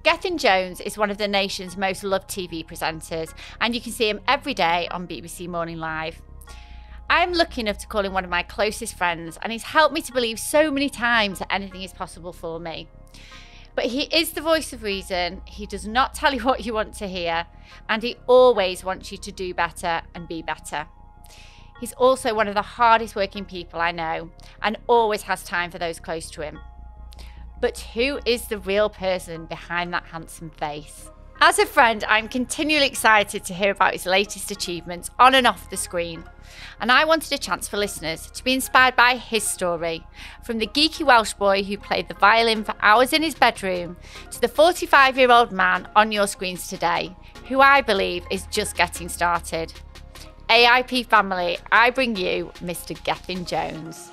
Gethin Jones is one of the nation's most loved TV presenters, and you can see him every day on BBC Morning Live. I'm lucky enough to call him one of my closest friends, and he's helped me to believe so many times that anything is possible for me. But he is the voice of reason. He does not tell you what you want to hear, and he always wants you to do better and be better. He's also one of the hardest working people I know, and always has time for those close to him. But who is the real person behind that handsome face? As a friend, I'm continually excited to hear about his latest achievements on and off the screen. And I wanted a chance for listeners to be inspired by his story, from the geeky Welsh boy who played the violin for hours in his bedroom to the 45-year-old man on your screens today, who I believe is just getting started. AIP family, I bring you Mr. Gethin Jones.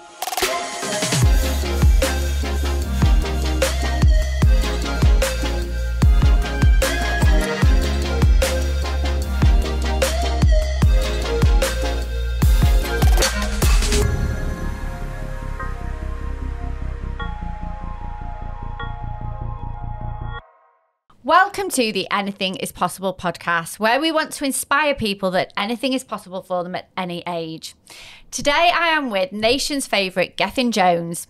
Welcome to the Anything is Possible podcast, where we want to inspire people that anything is possible for them at any age. Today I am with nation's favourite Gethin Jones.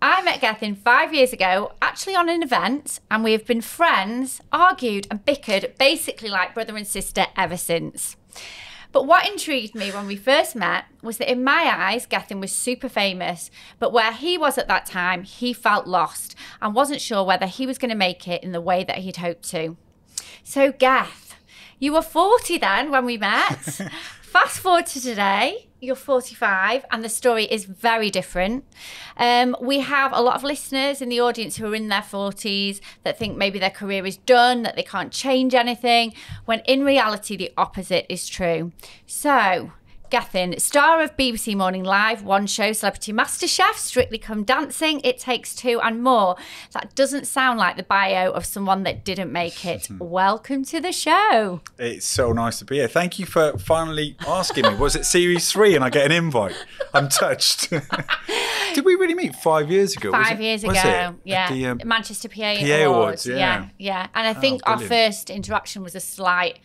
I met Gethin 5 years ago, actually on an event, and we have been friends, argued and bickered basically like brother and sister ever since. But what intrigued me when we first met was that in my eyes, Gethin was super famous, but where he was at that time, he felt lost and wasn't sure whether he was going to make it in the way that he'd hoped to. So Geth, you were 40 then when we met. Fast forward to today, you're 45 and the story is very different. We have a lot of listeners in the audience who are in their 40s that think maybe their career is done, that they can't change anything, when in reality the opposite is true. So, Gethin, star of BBC Morning Live, One Show, Celebrity MasterChef, Strictly Come Dancing, It Takes Two and more. That doesn't sound like the bio of someone that didn't make it. Welcome to the show. It's so nice to be here. Thank you for finally asking me. Was it series 3 and I get an invite? I'm touched. Did we really meet 5 years ago? 5 years ago, yeah. At the Manchester PA Awards. Yeah. And I think our first interaction was a slight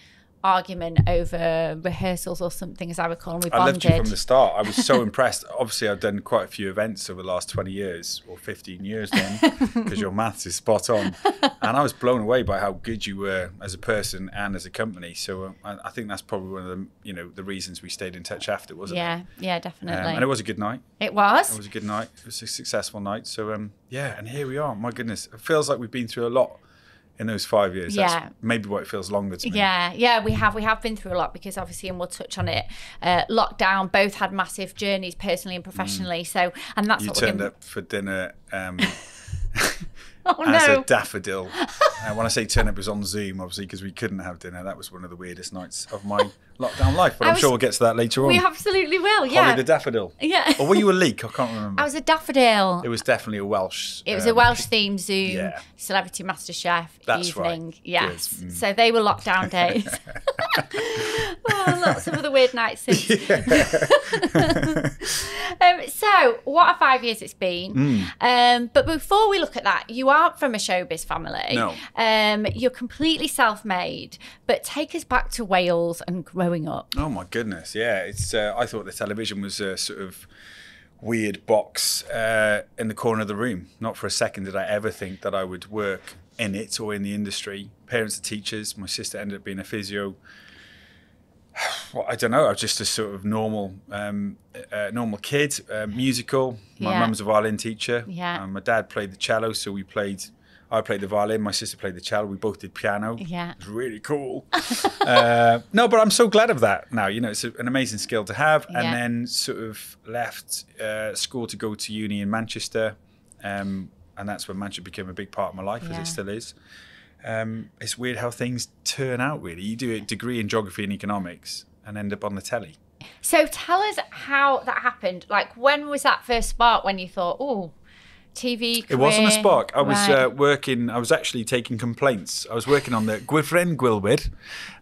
argument over rehearsals or something, as I recall, and we bonded. I loved you from the start. I was so impressed. Obviously, I've done quite a few events over the last 20 years, or 15 years then, because your maths is spot on. And I was blown away by how good you were as a person and as a company. So I think that's probably one of the, the reasons we stayed in touch after, wasn't it? Yeah, definitely. And it was a good night. It was? It was a good night. It was a successful night. So, and here we are. My goodness. It feels like we've been through a lot in those 5 years. That's maybe what it feels longer to me. Yeah, we have been through a lot, because obviously, and we'll touch on it, lockdown, both had massive journeys personally and professionally. So, and that's you what turned up for dinner oh, as no. a daffodil. When I say turn up, it was on Zoom, obviously, because we couldn't have dinner. That was one of the weirdest nights of my lockdown life, but I'm sure we'll get to that later on. We absolutely will, yeah. Holly the daffodil. Yeah. Or were you a leek? I can't remember. I was a daffodil. It was definitely a Welsh. It was a Welsh-themed Zoom Celebrity MasterChef evening. Right. Yes. So they were lockdown days. Lots of other weird nights since. So, what a 5 years it's been. But before we look at that, you aren't from a showbiz family. No. You're completely self-made. But take us back to Wales and growing up. Oh my goodness, yeah. It's I thought the television was a sort of weird box in the corner of the room. Not for a second did I ever think that I would work in it or in the industry. Parents are teachers. My sister ended up being a physio. Well, I don't know. I was just a sort of normal kid, musical. My mum was a violin teacher. My dad played the cello, so I played the violin, my sister played the cello, we both did piano. Yeah. It was really cool. No, but I'm so glad of that now. It's an amazing skill to have. And then sort of left school to go to uni in Manchester. And that's when Manchester became a big part of my life, as it still is. It's weird how things turn out, really. You do a degree in geography and economics and end up on the telly. So tell us how that happened. Like, when was that first spark when you thought, TV career? It wasn't a spark. I was Right. working, I was actually taking complaints. I was working on the Gwifren Gwilwyd,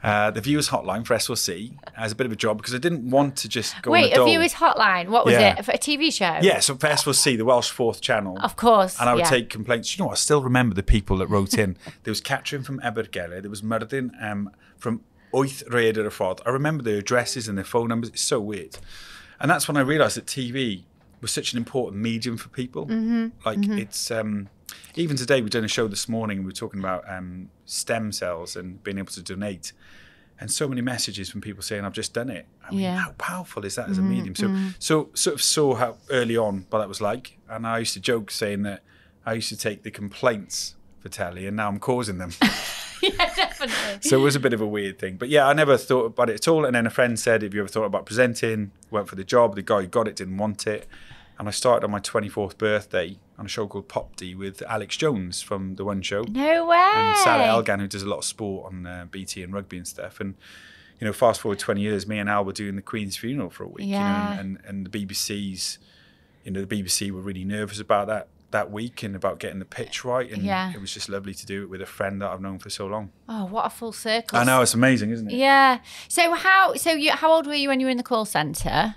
the viewers hotline for SLC, as a bit of a job because I didn't want to just go on Wait, a dole. a viewer's hotline. What was Yeah. it? For a TV show? Yeah, so for SLC, the Welsh 4th channel. Of course. And I would yeah. take complaints. You know what? I still remember the people that wrote in. There was Catrin from Abergele. There was Myrddin from Wyth Rhaeadr y Ffordd. I remember their addresses and their phone numbers. It's so weird. And that's when I realised that TV was such an important medium for people. It's even today we've done a show this morning and we were talking about stem cells and being able to donate, and so many messages from people saying I've just done it. I mean, how powerful is that as a medium? So sort of saw how early on what that was like, and I used to joke saying that I used to take the complaints for telly and now I'm causing them. Yeah, definitely. So it was a bit of a weird thing. But yeah, I never thought about it at all. And then a friend said, have you ever thought about presenting? Went for the job. The guy who got it didn't want it. And I started on my 24th birthday on a show called Pop D with Alex Jones from The One Show. No way. And Sarah Elgan, who does a lot of sport on BT and rugby and stuff. And, you know, fast forward 20 years, me and Al were doing the Queen's funeral for a week. Yeah. You know, and the BBC's, you know, the BBC were really nervous about that week and about getting the pitch right, and it was just lovely to do it with a friend that I've known for so long. Oh, what a full circle. I know, it's amazing, isn't it? Yeah. So how old were you when you were in the call centre?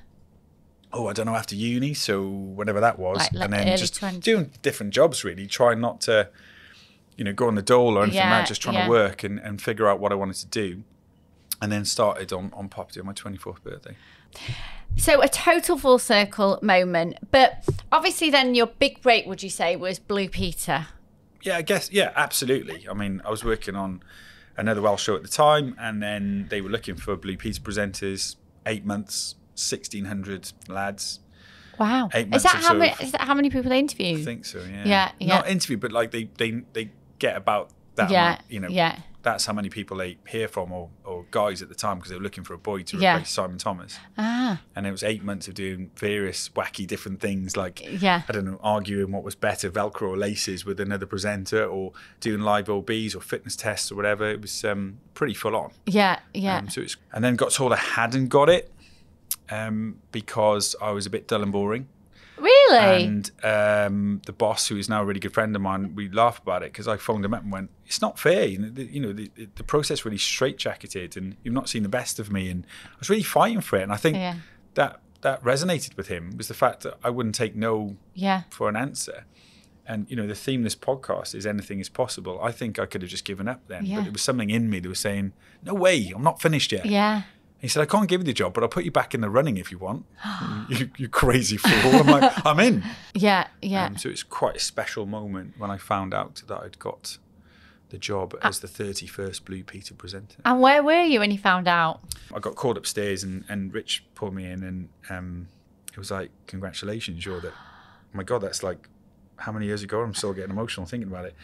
Oh, I don't know, after uni, so whenever that was. Like and then early just 20s. doing different jobs really, trying not to, you know, go on the dole or anything like that, just trying to work and figure out what I wanted to do. And then started on Pop D on my 24th birthday. So a total full circle moment. But obviously then your big break, would you say, was Blue Peter? Yeah, I guess, yeah, absolutely. I mean, I was working on another Welsh show at the time, and then they were looking for Blue Peter presenters, 8 months, 1,600 lads. Wow. 8 months Is that of how sort many? of- Is that how many people they interviewed? I think so, yeah. Yeah. Not interview, but like they get about that amount, you know. Yeah. That's how many people they hear from, or guys at the time, because they were looking for a boy to replace Simon Thomas. Ah. And it was 8 months of doing various wacky different things, like, Yeah. I don't know, arguing what was better, Velcro or laces with another presenter, or doing live OBs or fitness tests or whatever. It was pretty full on. Yeah. And then got told I hadn't got it because I was a bit dull and boring. Really? And the boss, who is now a really good friend of mine, we laugh about it because I phoned him up and went, it's not fair. The process really straitjacketed and you've not seen the best of me. And I was really fighting for it. And I think that resonated with him, was the fact that I wouldn't take no for an answer. And, you know, the theme of this podcast is anything is possible. I think I could have just given up then. But there was something in me that was saying, no way, I'm not finished yet. Yeah. He said, I can't give you the job, but I'll put you back in the running if you want. you crazy fool. I'm like, I'm in. Yeah. So it's quite a special moment when I found out that I'd got the job as the 31st Blue Peter presenter. And where were you when you found out? I got called upstairs and Rich pulled me in and it was like, congratulations, you're the... Oh my God, that's like, how many years ago? I'm still getting emotional thinking about it.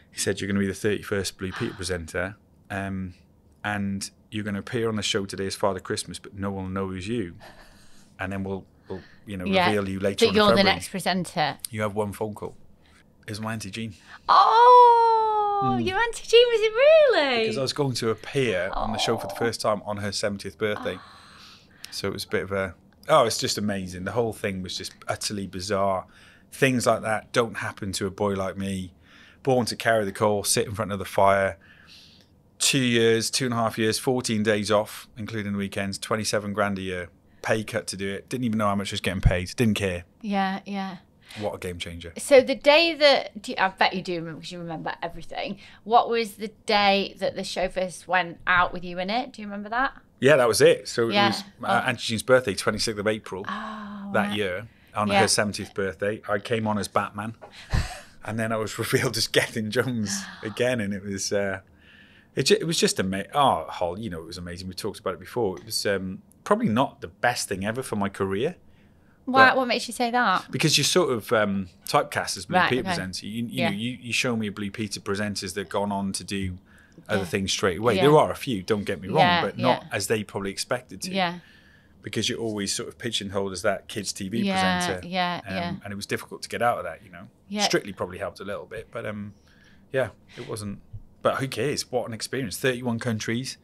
He said, you're going to be the 31st Blue Peter presenter. And you're going to appear on the show today as Father Christmas, but no one knows you. And then we'll reveal you later on in That you're February. the next presenter. You have one phone call. It was my Auntie Jean. Oh, your Auntie Jean, was it really? Because I was going to appear on the show for the first time on her 70th birthday. So it was a bit of a... Oh, it's just amazing. The whole thing was just utterly bizarre. Things like that don't happen to a boy like me. Born to carry the coal, sit in front of the fire... 2 years, 2.5 years, 14 days off, including the weekends, 27 grand a year, pay cut to do it. Didn't even know how much I was getting paid. Didn't care. Yeah. What a game changer. So the day that, I bet you do remember because you remember everything. What was the day that the show first went out with you in it? Do you remember that? Yeah, that was it. So it was Auntie Jean's birthday, 26th of April that year, on her 70th birthday. I came on as Batman and then I was revealed as Gethin Jones again, and it was... It was just amazing. Oh, Hol, you know, it was amazing. We talked about it before. It was probably not the best thing ever for my career. Why? What makes you say that? Because you're sort of typecast as Blue Peter presenter. You show me a Blue Peter presenters that have gone on to do other things straight away. There are a few, don't get me wrong, but not as they probably expected to. Yeah. Because you're always sort of pigeonholed as that kids' TV presenter. And it was difficult to get out of that, you know. Strictly probably helped a little bit, but it wasn't. But who cares? What an experience. 31 countries,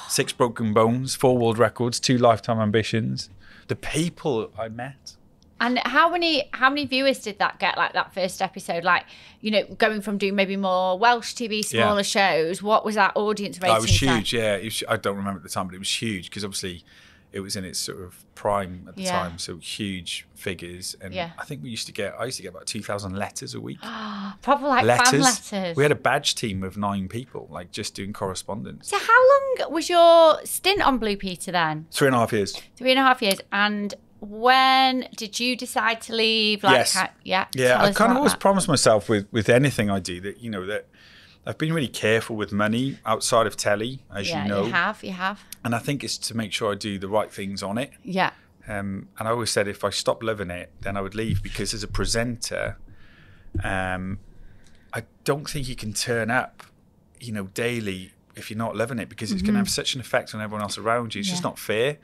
6 broken bones, 4 world records, 2 lifetime ambitions. The people I met, And how many viewers did that get, like that first episode? Like, you know, going from doing maybe more Welsh TV, smaller shows, what was that audience rating? It was huge, yeah. I don't remember at the time, but it was huge because obviously it was in its sort of prime at the time, so huge figures. And I think I used to get about 2,000 letters a week. Proper like fan letters. We had a badge team of 9 people, like just doing correspondence. So how long was your stint on Blue Peter then? 3.5 years. 3.5 years. And when did you decide to leave? Like, yes. I kind of always promised myself with anything I do that, you know, that I've been really careful with money outside of telly, as you know. You have. And I think it's to make sure I do the right things on it. Yeah. And I always said if I stopped loving it, then I would leave, because as a presenter, I don't think you can turn up, you know, daily if you're not loving it, because it's going to have such an effect on everyone else around you. It's just not fair.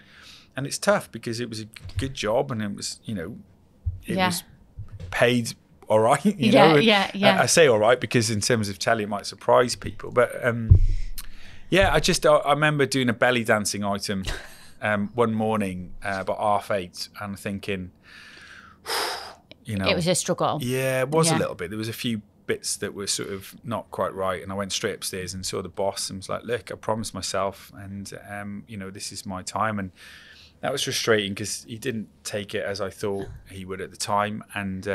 And it's tough because it was a good job and it was, you know, it was paid all right. You know? I say all right because in terms of telly, it might surprise people. But I remember doing a belly dancing item one morning about 8:30 and thinking, you know. It was a struggle. Yeah, it was a little bit. There was a few bits that were sort of not quite right. And I went straight upstairs and saw the boss and was like, look, I promised myself and, you know, this is my time. And that was frustrating because he didn't take it as I thought he would at the time and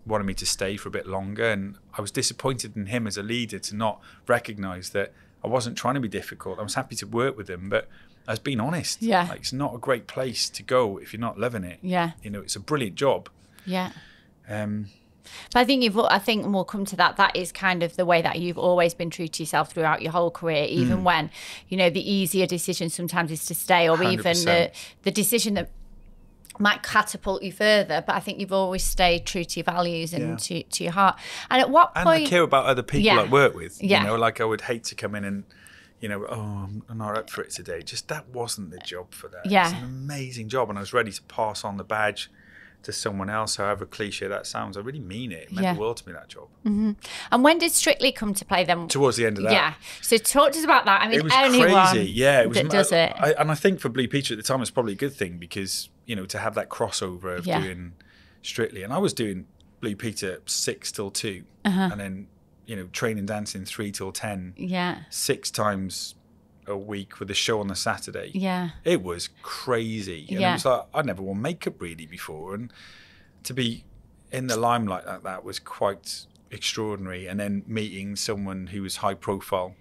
wanted me to stay for a bit longer. And I was disappointed in him as a leader to not recognise that I wasn't trying to be difficult. I was happy to work with him, but I was being honest. Yeah. Like, it's not a great place to go if you're not loving it. Yeah. You know, it's a brilliant job. Yeah. But I think we'll come to that. That is kind of the way that you've always been true to yourself throughout your whole career, even when, you know, the easier decision sometimes is to stay, or 100%. Even the decision that might catapult you further. But I think you've always stayed true to your values and to your heart. And at what point? And I care about other people I work with. You know, like I would hate to come in and, you know, I'm not up for it today. Just that wasn't the job for that. Yeah. It's an amazing job. And I was ready to pass on the badge to someone else, however cliche that sounds. I really mean it. It meant the world to me, that job. And when did Strictly come to play then? Towards the end of that. Yeah. So talk to us about that. I mean, it was anyone crazy. Yeah, it was, that does it. And I think for Blue Peter at the time, it's probably a good thing because, you know, to have that crossover of doing Strictly. And I was doing Blue Peter 6 till 2 and then, you know, training dancing 3 till 10. Yeah. 6 times a week with a show on the Saturday. Yeah. It was crazy. And it was like, I'd never worn makeup really before. And to be in the limelight like that was quite extraordinary. And then meeting someone who was high profile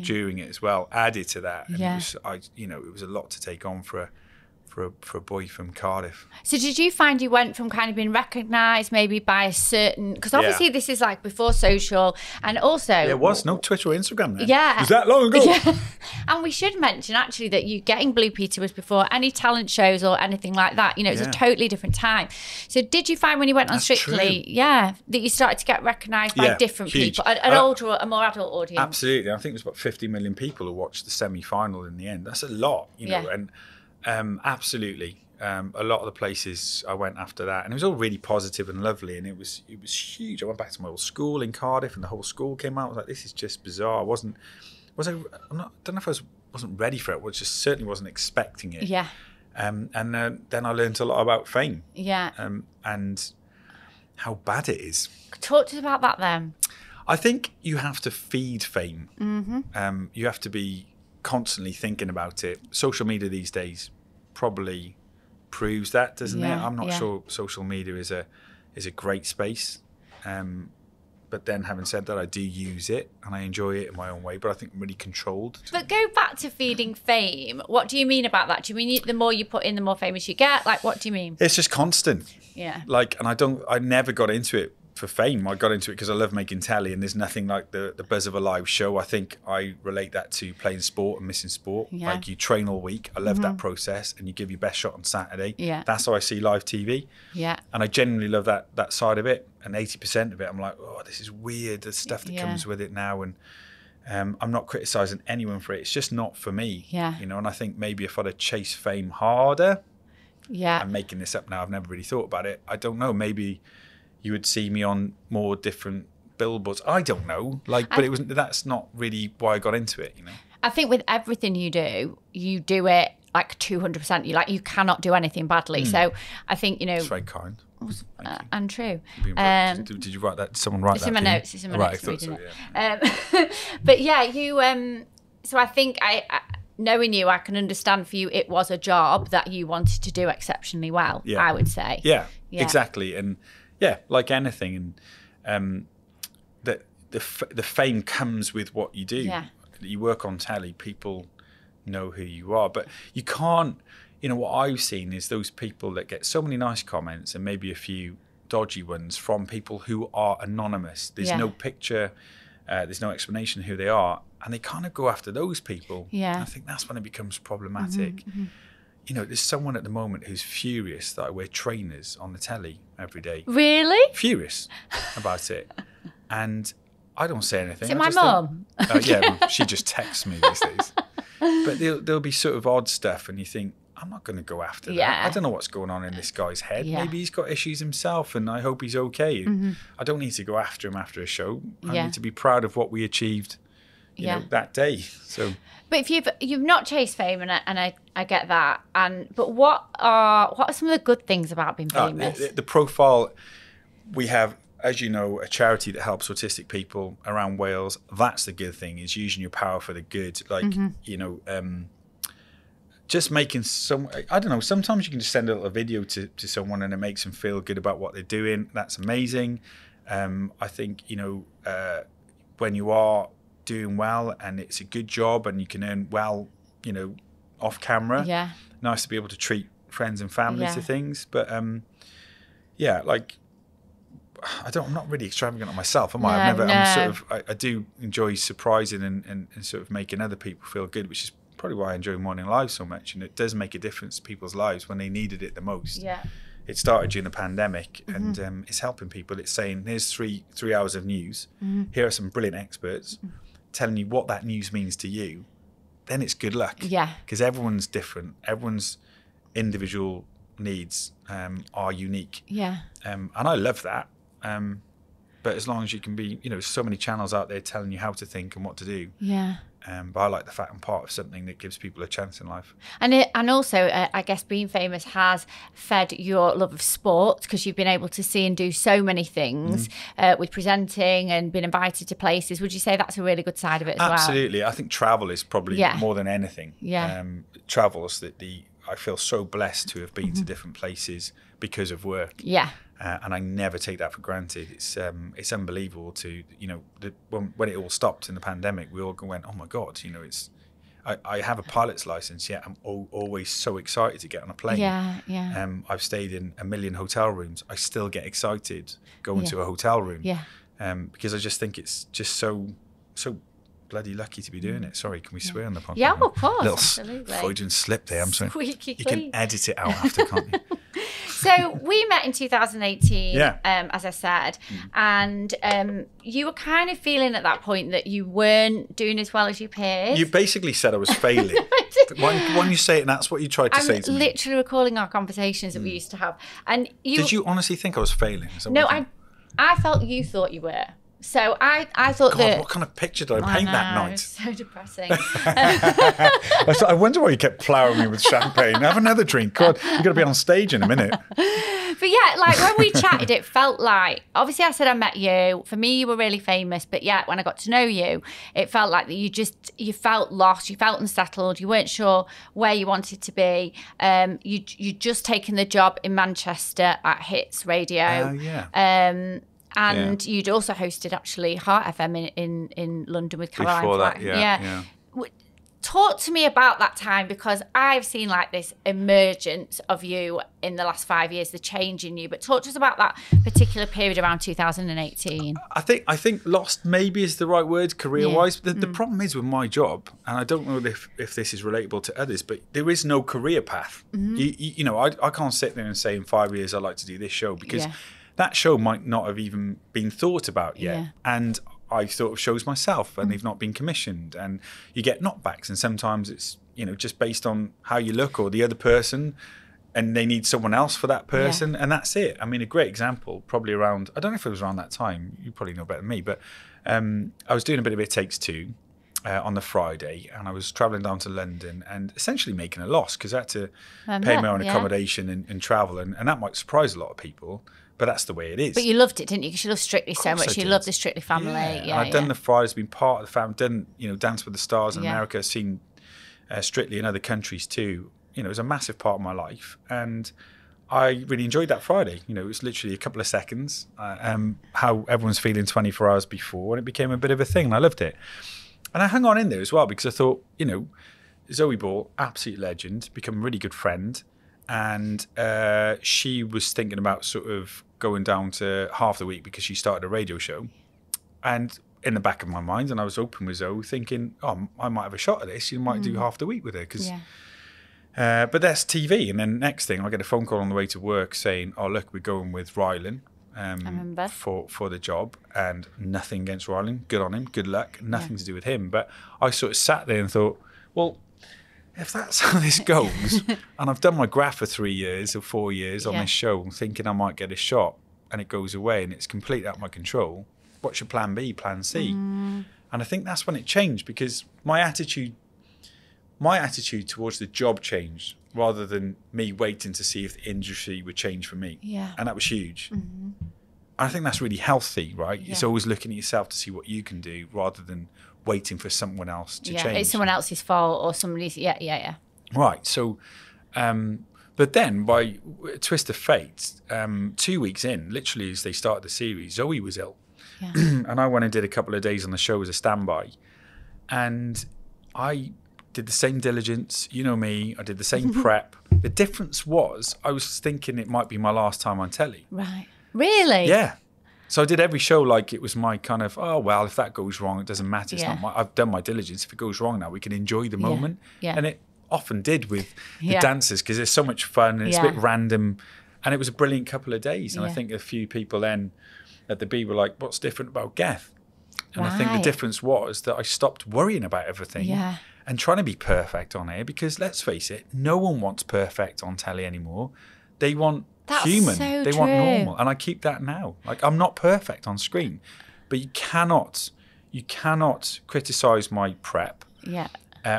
during it as well added to that. And it was a lot to take on for a boy from Cardiff. So did you find you went from kind of being recognised maybe by a certain, because obviously this is like before social, and also there was no Twitter or Instagram then. Yeah. It was that long ago. Yeah. And we should mention actually that you getting Blue Peter was before any talent shows or anything like that. You know, it's a totally different time. So did you find when you went on Strictly, that you started to get recognised by different people, an older, a more adult audience? Absolutely. I think there's about 50 million people who watched the semi-final in the end. That's a lot, you know, and absolutely. A lot of the places I went after that, and it was all really positive and lovely, and it was huge. I went back to my old school in Cardiff, and the whole school came out. I was like, this is just bizarre. I don't know if I wasn't ready for it. I just certainly wasn't expecting it. Yeah. And then I learned a lot about fame. Yeah. And how bad it is. Talk to us about that then. I think you have to feed fame. Mm-hmm. You have to be constantly thinking about it. Social media these days probably proves that, doesn't it? I'm not sure social media is a great space. But then having said that, I do use it and I enjoy it in my own way, but I think I'm really controlled. But go back to feeding fame. What do you mean about that? Do you mean the more you put in, the more famous you get? Like, what do you mean? It's just constant. Yeah. Like, and I never got into it for fame. I got into it because I love making telly, and there's nothing like the buzz of a live show. I think I relate that to playing sport and missing sport. Yeah. Like, you train all week. I love that process, and you give your best shot on Saturday. Yeah. That's how I see live TV. Yeah. And I genuinely love that side of it. And 80% of it, I'm like, oh, this is weird. The stuff that comes with it now. And I'm not criticising anyone for it. It's just not for me. Yeah. You know, and I think maybe if I'd have chased fame harder. Yeah. I'm making this up now. I've never really thought about it. I don't know. Maybe you would see me on more different billboards. I don't know. That's not really why I got into it, you know. I think with everything you do it like 200%. You cannot do anything badly. So I think, you know, It's very kind. And true. Did you write that? Did someone write It's that? in my notes. It's in my notes. I thought so, But yeah, you. So I think knowing you, I can understand for you, it was a job that you wanted to do exceptionally well. Yeah. I would say. Yeah, exactly, and yeah, like anything, and the fame comes with what you do. Yeah. You work on telly, people know who you are, but you can't. You know, what I've seen is those people that get so many nice comments and maybe a few dodgy ones from people who are anonymous. There's no picture, there's no explanation who they are, and they kind of go after those people. Yeah. And I think that's when it becomes problematic. You know, there's someone at the moment who's furious that I wear trainers on the telly every day. Really? Furious about it. And I don't say anything. Is it my mum? Yeah, she just texts me these days. But there'll be sort of odd stuff, and you think, I'm not going to go after that. I don't know what's going on in this guy's head. Yeah. Maybe he's got issues himself, and I hope he's okay. I don't need to go after him after a show. I need to be proud of what we achieved, you know, that day. So, but if you've not chased fame, and I get that, but what are some of the good things about being famous? The profile we have. As you know, a charity that helps autistic people around Wales. That's the good thing, is using your power for the good. Like, you know, just making I don't know, sometimes you can just send a little video to someone and it makes them feel good about what they're doing. That's amazing. I think, you know, when you are doing well and it's a good job and you can earn well, you know, off camera, nice to be able to treat friends and family to things. But yeah, like, I'm not really extravagant on myself, am I? I do enjoy surprising and sort of making other people feel good, which is probably why I enjoy Morning Live so much. And it does make a difference to people's lives when they needed it the most. Yeah. It started during the pandemic, and it's helping people. It's saying, here's three hours of news. Here are some brilliant experts telling you what that news means to you. Then it's good luck. Yeah. Because everyone's different. Everyone's individual needs are unique. Yeah. And I love that. But as long as you can be, you know, so many channels out there telling you how to think and what to do. Yeah. But I like the fact I'm part of something that gives people a chance in life. And also, I guess being famous has fed your love of sport, because you've been able to see and do so many things with presenting and been invited to places. Would you say that's a really good side of it as well? Absolutely. I think travel is probably more than anything. Yeah. Travels I feel so blessed to have been to different places because of work. Yeah. And I never take that for granted. It's unbelievable to, you know, when it all stopped in the pandemic, we all went, oh my God, you know, I have a pilot's license, yet I'm always so excited to get on a plane. Yeah, yeah. I've stayed in 1 million hotel rooms. I still get excited going to a hotel room. Yeah. Because I just think it's just so bloody lucky to be doing it. Sorry, can we swear on the podcast? Yeah, of course. Little absolutely. Freudian slip there. I'm sorry. Squeaky you can edit it out after, can't you? So we met in 2018, as I said, and you were kind of feeling at that point that you weren't doing as well as your peers. You basically said I was failing. when you say it, and that's what you tried to say to me. I'm literally recalling our conversations that we used to have. And did you honestly think I was failing? No, I felt you thought you were. So I thought that... what kind of picture did I paint that night? It's so depressing. I wonder why you kept ploughing me with champagne. Have another drink. God, you're going to be on stage in a minute. But yeah, like when we chatted, it felt like... Obviously, I said I met you. For me, you were really famous. But yeah, when I got to know you, it felt like that you felt lost. You felt unsettled. You weren't sure where you wanted to be. You'd just taken the job in Manchester at Hits Radio. Yeah. And you'd also hosted actually Heart FM in London with Caroline. Before that, yeah. Talk to me about that time, because I've seen like this emergence of you in the last 5 years, the change in you. But talk to us about that particular period around 2018. I think lost maybe is the right word career-wise. The problem is with my job, and I don't know if this is relatable to others, but there is no career path. You know, I can't sit there and say in 5 years I'd like to do this show, because that show might not have even been thought about yet. Yeah. And I've thought of shows myself and they've not been commissioned, and you get knockbacks, and sometimes it's, you know, just based on how you look or the other person, and they need someone else for that person, and that's it. I mean, a great example probably around, I don't know if it was around that time, you probably know better than me, but I was doing a bit of It Takes Two, on the Friday, and I was travelling down to London and essentially making a loss because I had to pay my own accommodation and travel, and that might surprise a lot of people, but that's the way it is. But you loved it, didn't you? Because you love Strictly so much. You love the Strictly family. Yeah, I've done the Fridays, been part of the family, done Dance with the Stars in America, seen Strictly in other countries too. It was a massive part of my life, and I really enjoyed that Friday. It was literally a couple of seconds, how everyone's feeling 24 hours before, and it became a bit of a thing, and I loved it. And I hung on in there as well because I thought, Zoe Ball, absolute legend, become a really good friend. And she was thinking about sort of going down to half the week because she started a radio show. And in the back of my mind, and I was open with Zoe, thinking, oh, I might have a shot at this. You might do half the week with her. But that's TV. And then next thing, I get a phone call on the way to work saying, oh, look, we're going with Rylan. For the job, and nothing against Rylan, good on him, good luck, nothing to do with him. But I sort of sat there and thought, well, if that's how this goes, and I've done my graph for 3 years or 4 years on this show, thinking I might get a shot, and it goes away and it's completely out of my control, what's your plan B, plan C? And I think that's when it changed, because my attitude towards the job changed, rather than me waiting to see if the industry would change for me. And that was huge. I think that's really healthy, right? It's always looking at yourself to see what you can do, rather than waiting for someone else to change. It's someone else's fault or somebody's, Right, so, but then by a twist of fate, 2 weeks in, literally as they started the series, Zoe was ill. And I went and did a couple of days on the show as a standby. And I did the same diligence, you know me, I did the same prep. The difference was I was thinking it might be my last time on telly. Right. Really? Yeah. So I did every show like it was my kind of, oh, well, if that goes wrong, it doesn't matter. It's not I've done my diligence. If it goes wrong now, we can enjoy the moment. And it often did with the dancers, because it's so much fun and it's a bit random. And it was a brilliant couple of days. And I think a few people then at the B were like, what's different about Geth? And I think the difference was that I stopped worrying about everything and trying to be perfect on air, because let's face it, no one wants perfect on telly anymore. They want human. They want normal. And I keep that now. Like, I'm not perfect on screen, but you cannot criticize my prep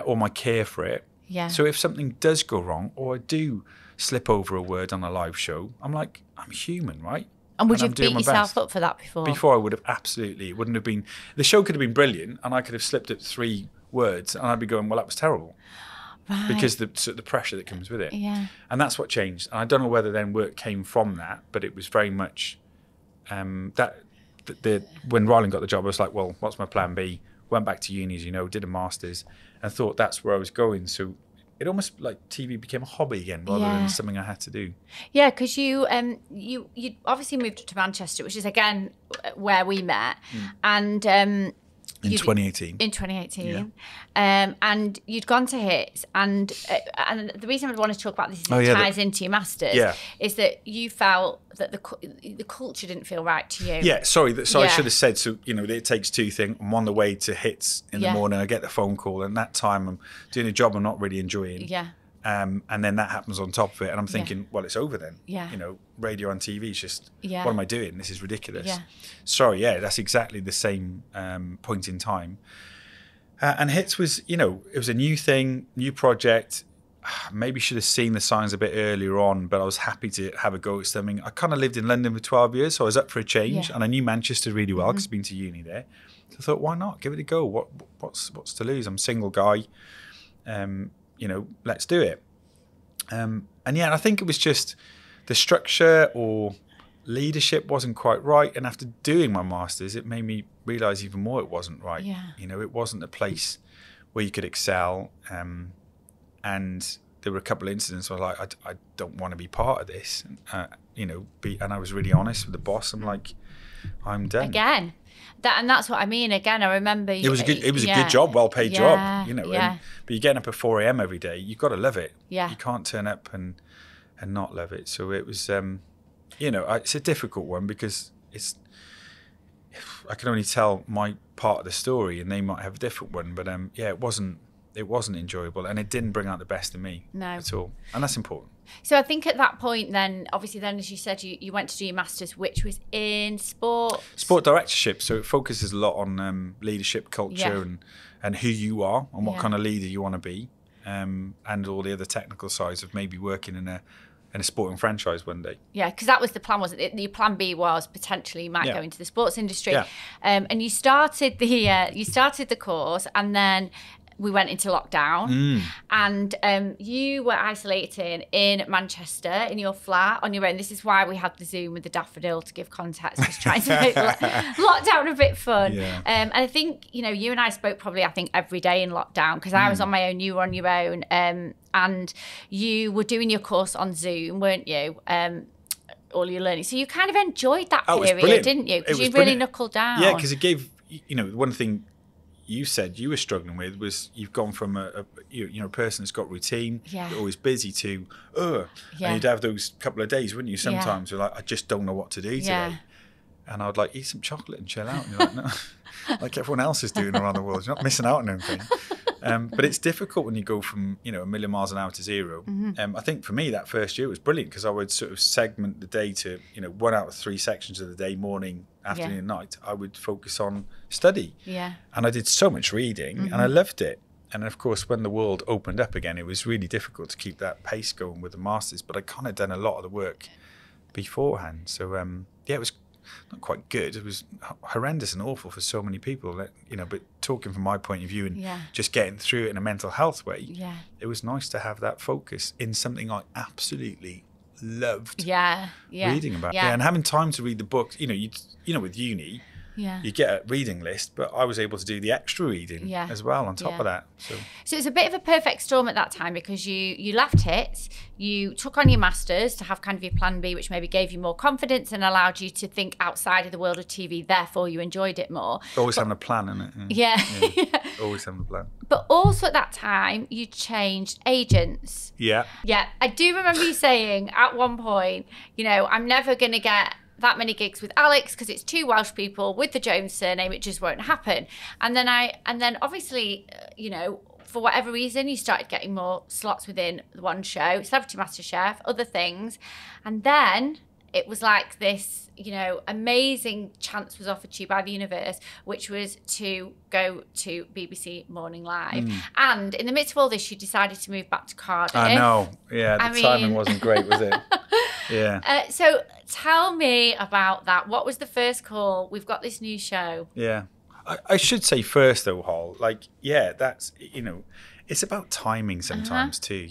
or my care for it. So if something does go wrong, or I do slip over a word on a live show, I'm like, I'm human, right? And would you have beat yourself up for that before? Before I would have, absolutely. It wouldn't have been, the show could have been brilliant, and I could have slipped up 3 words and I'd be going, well, that was terrible. Right. Because the pressure that comes with it. And that's what changed. And I don't know whether then work came from that, but it was very much when Rylan got the job, I was like, well, what's my plan B? Went back to uni, as you know, did a master's, and thought that's where I was going. So it almost like TV became a hobby again, rather than something I had to do. Yeah, because you obviously moved to Manchester, which is again where we met, and in 2018. In 2018, and you'd gone to HITS, and the reason I want to talk about this is it ties into your masters. Is that you felt that the culture didn't feel right to you. I should have said, so it takes 2 things. I'm on the way to HITS in the morning, I get the phone call, and that time I'm doing a job I'm not really enjoying. And then that happens on top of it, and I'm thinking, well, it's over then. Radio and TV is just, what am I doing? This is ridiculous. Sorry, that's exactly the same point in time. And HITS was, it was a new thing, new project. Maybe should have seen the signs a bit earlier on, but I was happy to have a go at something. I kind of lived in London for 12 years, so I was up for a change, and I knew Manchester really well because I've been to uni there. So I thought, why not? Give it a go. What's to lose? I'm a single guy. Let's do it. And I think it was just the structure or leadership wasn't quite right. And after doing my master's, it made me realise even more it wasn't right. It wasn't a place where you could excel. And there were a couple of incidents where I was like, I don't want to be part of this. And I was really honest with the boss. I'm like, I'm done. Again. That's what I mean. Again, I remember it was a good job, well paid job, but you're getting up at 4 a.m. every day. You've got to love it. You can't turn up and not love it. So it was, it's a difficult one, because I can only tell my part of the story, and they might have a different one. But it wasn't it wasn't enjoyable, and it didn't bring out the best in me at all. And that's important. So I think at that point then, obviously then, as you said, you went to do your Masters, which was in sport Directorship. So it focuses a lot on leadership, culture, and who you are and what kind of leader you want to be, and all the other technical sides of maybe working in a sporting franchise one day. Yeah, because that was the plan, wasn't it? Your plan B was potentially you might go into the sports industry. And you started the course, and then we went into lockdown, and you were isolating in Manchester in your flat on your own. This is why we had the Zoom with the daffodil, to give context, just trying to make lockdown a bit fun. And I think, you and I spoke probably, I think, every day in lockdown, because I was on my own, you were on your own, and you were doing your course on Zoom, weren't you? All your learning. So you kind of enjoyed that period, didn't you? Because you really knuckled down. Yeah, because it gave, one thing you said you were struggling with was you've gone from a person that's got routine, you're always busy, to and you'd have those couple of days, wouldn't you? Sometimes you're like, I just don't know what to do today, and I'd like eat some chocolate and chill out, and you're like, no, like everyone else is doing around the world, you're not missing out on anything. But it's difficult when you go from a million miles an hour to zero. I think for me that first year was brilliant, because I would sort of segment the day to 1 out of 3 sections of the day, morning, afternoon, and night. I would focus on study, and I did so much reading, and I loved it. And of course, when the world opened up again, it was really difficult to keep that pace going with the masters. But I kind of done a lot of the work beforehand, so it was not quite good. It was horrendous and awful for so many people. But talking from my point of view and just getting through it in a mental health way, it was nice to have that focus in something I absolutely loved reading about. And having time to read the books. With uni, you get a reading list, but I was able to do the extra reading as well on top of that. So it's a bit of a perfect storm at that time, because you left it, you took on your Masters to have kind of your plan B, which maybe gave you more confidence and allowed you to think outside of the world of TV, therefore you enjoyed it more. Having a plan, isn't it? Yeah. Always having a plan. But also at that time, you changed agents. Yeah, I do remember you saying at one point, I'm never going to get that many gigs with Alex because it's 2 Welsh people with the Jones surname, it just won't happen. And then obviously, for whatever reason, you started getting more slots within one show, Celebrity MasterChef, other things. And then it was like this, amazing chance was offered to you by the universe, which was to go to BBC Morning Live. And in the midst of all this, you decided to move back to Cardiff. I know. Yeah, the timing wasn't great, was it? Yeah. So tell me about that. What was the first call? We've got this new show. Yeah. I should say first though, Hall, that's, it's about timing sometimes too.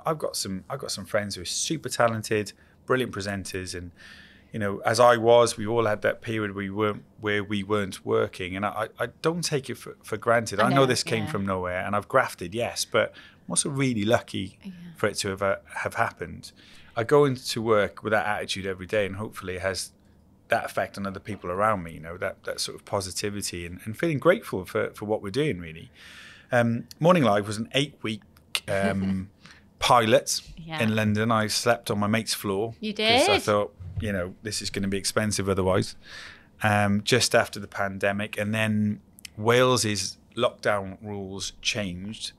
I've got some friends who are super talented, brilliant presenters, and as we all had that period where we weren't working, and I don't take it for granted. I know this came from nowhere, and I've grafted, yes, but I'm also really lucky for it to have happened. I go into work with that attitude every day, and hopefully it has that effect on other people around me, that sort of positivity and feeling grateful for what we're doing, really. Morning Live was an 8-week pilot in London. I slept on my mate's floor. You did? Because I thought, this is going to be expensive otherwise. Just after the pandemic. And then Wales's lockdown rules changed.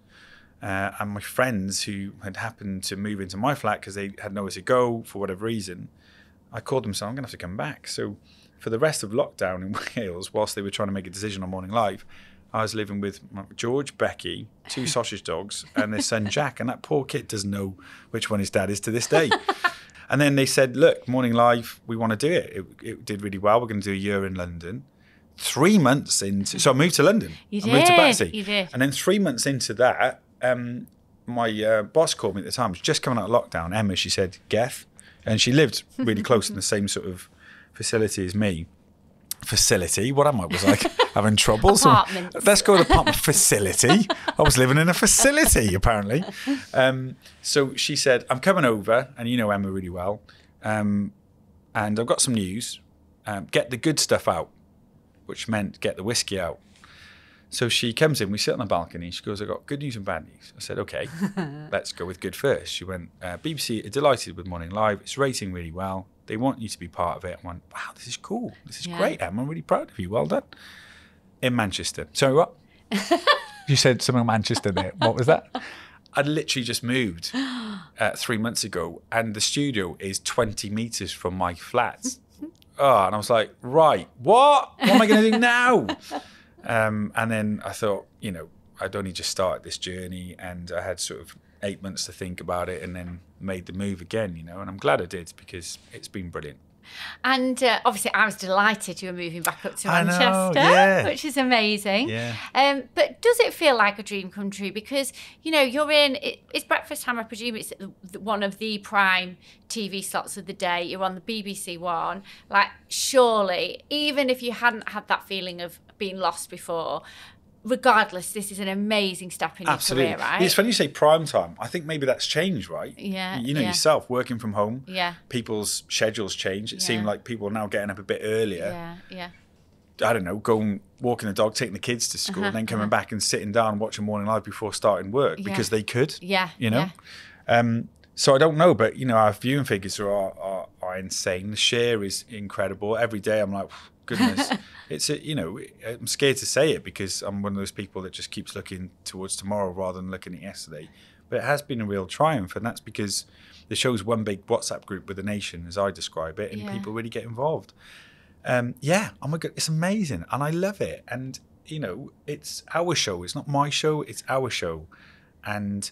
And my friends who had happened to move into my flat because they had nowhere to go for whatever reason, I called them, so I'm going to have to come back. So for the rest of lockdown in Wales, whilst they were trying to make a decision on Morning Live, I was living with George, Becky, 2 sausage dogs, and their son Jack. And that poor kid doesn't know which one his dad is to this day. And then they said, look, Morning Live, we want to do it. It did really well. We're going to do a year in London. 3 months into... So I moved to London. You moved to Battersea. You did. And then 3 months into that, my boss called me at the time. It was just coming out of lockdown. Emma, she said, Geth. And she lived really close in the same sort of facility as me. Facility? What am I? Was I having trouble? Let's go to the apartment facility. I was living in a facility, apparently. So she said, I'm coming over, and you know Emma really well, and I've got some news. Get the good stuff out, which meant get the whiskey out. So she comes in, we sit on the balcony, she goes, I've got good news and bad news. I said, okay, let's go with good first. She went, BBC are delighted with Morning Live. It's rating really well. They want you to be part of it. I went, wow, this is cool. This is great, Em. I'm really proud of you. Well done. In Manchester. Sorry, what? You said something Manchester there. What was that? I'd literally just moved 3 months ago, and the studio is 20 meters from my flat. Oh, and I was like, right, what? What am I going to do now? And then I thought, I'd only just started this journey, and I had sort of 8 months to think about it, and then made the move again, and I'm glad I did, because it's been brilliant. And obviously, I was delighted you were moving back up to I know, Manchester, yeah. which is amazing. Yeah. But does it feel like a dream come true? Because, you're in, it's breakfast time, I presume it's one of the prime TV slots of the day. You're on the BBC One. Like, surely, even if you hadn't had that feeling of being lost before, regardless, this is an amazing step in your career, right? It's funny you say prime time. I think maybe that's changed, right? Yeah. Yourself, working from home. Yeah. People's schedules change. It seemed like people are now getting up a bit earlier. Yeah. I don't know, going walking the dog, taking the kids to school, and then coming back and sitting down watching Morning Live before starting work because they could. Yeah. So I don't know, but our viewing figures are insane. The share is incredible. Every day I'm like, goodness, I'm scared to say it because I'm one of those people that just keeps looking towards tomorrow rather than looking at yesterday. But it has been a real triumph, and that's because the show's one big WhatsApp group with the nation, as I describe it, and people really get involved. Oh my God, it's amazing, and I love it. And it's our show. It's not my show. It's our show, and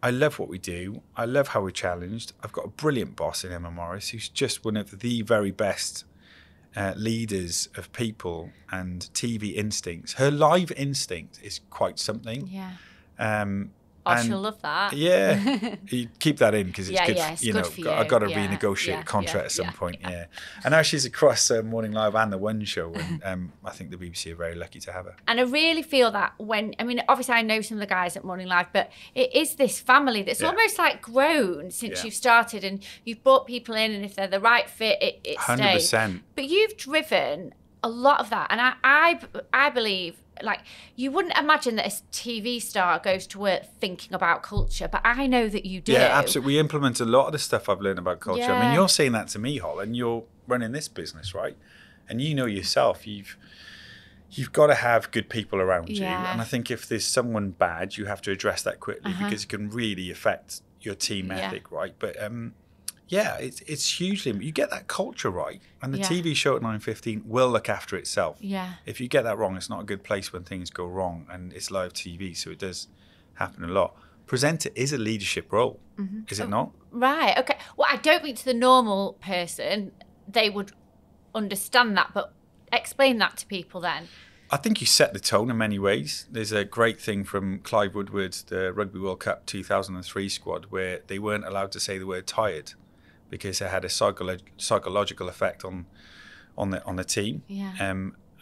I love what we do. I love how we're challenged. I've got a brilliant boss in Emma Morris, who's just one of the very best leaders of people and TV instincts. Her live instinct is quite something. Yeah. She'll love that. Yeah. You keep that in because it's good. It's good for you. I've got to renegotiate a contract at some point. Yeah. And now she's across Morning Live and The One Show. And I think the BBC are very lucky to have her. And I really feel that obviously I know some of the guys at Morning Live, but it is this family that's almost like grown since you've started, and you've brought people in, and if they're the right fit, it 100%. stays. But you've driven a lot of that. And I believe, like, you wouldn't imagine that a TV star goes to work thinking about culture, but I know that you do. Yeah, absolutely. We implement a lot of the stuff I've learned about culture. Yeah. I mean, you're saying that to me, Hol, and you're running this business, right? And yourself, you've got to have good people around you. And I think if there's someone bad, you have to address that quickly because it can really affect your team ethic, right? But it's hugely. You get that culture right, and the TV show at 9:15 will look after itself. Yeah. If you get that wrong, it's not a good place when things go wrong, and it's live TV, so it does happen a lot. Presenter is a leadership role, is it not? Right. Okay. Well, I don't think to the normal person they would understand that, but explain that to people then. I think you set the tone in many ways. There's a great thing from Clive Woodward's the Rugby World Cup 2003 squad where they weren't allowed to say the word tired, because it had a psychological effect on the team. Yeah.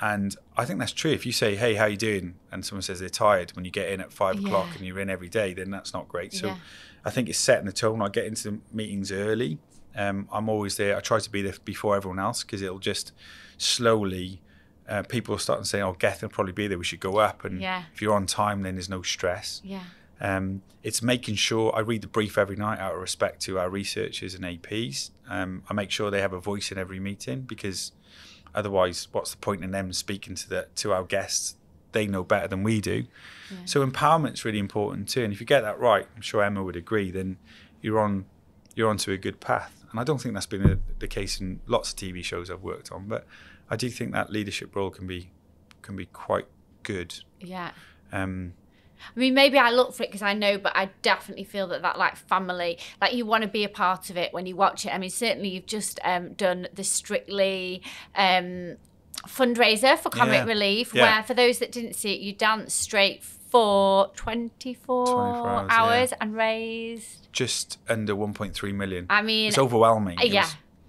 And I think that's true. If you say, "Hey, how you doing?" and someone says they're tired when you get in at 5 o'clock and you're in every day, then that's not great. So I think it's setting the tone. I get into meetings early. I'm always there. I try to be there before everyone else because it'll just slowly people will start to say, "Oh, Gethin will probably be there. We should go up." And if you're on time, then there's no stress. Yeah. It's making sure I read the brief every night out of respect to our researchers and APs. I make sure they have a voice in every meeting because otherwise, what's the point in them speaking to our guests? They know better than we do. Yeah. So empowerment's really important too. And if you get that right, I'm sure Emma would agree, then you're onto a good path. And I don't think that's been the case in lots of TV shows I've worked on, but I do think that leadership role can be quite good. Yeah. I mean, maybe I look for it because I know, but I definitely feel that like family, like you want to be a part of it when you watch it. I mean, certainly you've just done the Strictly fundraiser for Comic Relief, where for those that didn't see it, you danced straight for 24 hours and raised just under 1.3 million. I mean, it's overwhelming.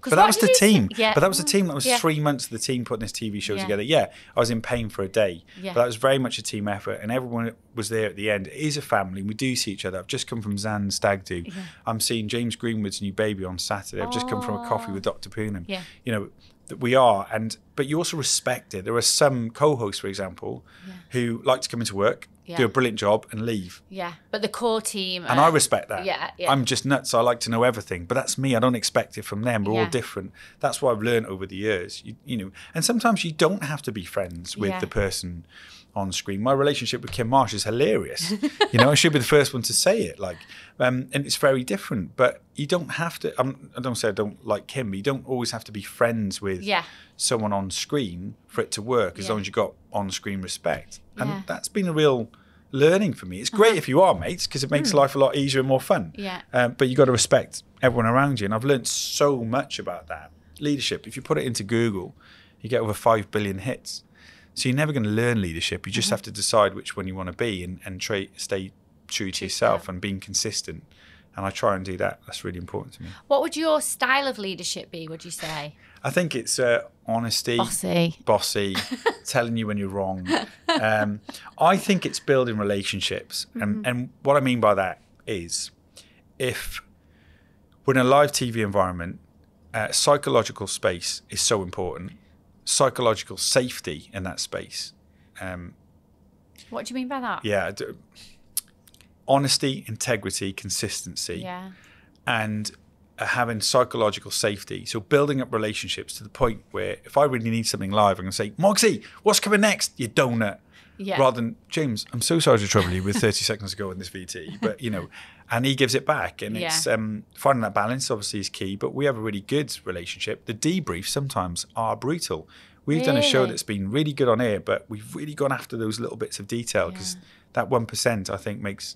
But that was the team. But that was the team. That was 3 months of the team putting this TV show together. Yeah, I was in pain for a day. But that was very much a team effort, and everyone was there at the end. It is a family. We do see each other. I've just come from Zan's stag do. I'm seeing James Greenwood's new baby on Saturday. I've just come from a coffee with Dr. Poonham. You know, that we are, but you also respect it. There are some co-hosts, for example, who like to come into work Yeah. do a brilliant job and leave. Yeah. But the core team. And I respect that. Yeah, yeah. I'm just nuts. I like to know everything, but that's me. I don't expect it from them. We're all different. That's what I've learned over the years. You know, and sometimes you don't have to be friends with the person on screen. My relationship with Kim Marsh is hilarious. You know, I should be the first one to say it. Like, and it's very different. But you don't have to. I don't say I don't like Kim. But you don't always have to be friends with someone on screen for it to work. As long as you got on-screen respect, and that's been a real learning for me. It's great if you are mates because it makes life a lot easier and more fun. Yeah. But you got to respect everyone around you, and I've learned so much about that leadership. If you put it into Google, you get over 5 billion hits. So you're never going to learn leadership. You just have to decide which one you want to be and stay true to yourself and being consistent. And I try and do that. That's really important to me. What would your style of leadership be, would you say? I think it's honesty, bossy, telling you when you're wrong. I think it's building relationships. And what I mean by that is if we're in a live TV environment, psychological space is so important. Psychological safety in that space. What do you mean by that? Yeah. Honesty, integrity, consistency, and having psychological safety. So building up relationships to the point where if I really need something live, I'm going to say, Moxie, what's coming next? You donut. Yeah. Rather than, James, I'm so sorry to trouble you with 30 seconds ago in this VT, but you know, and he gives it back. And it's finding that balance obviously is key, but we have a really good relationship. The debriefs sometimes are brutal. We've done a show that's been really good on air, but we've really gone after those little bits of detail because that 1% I think makes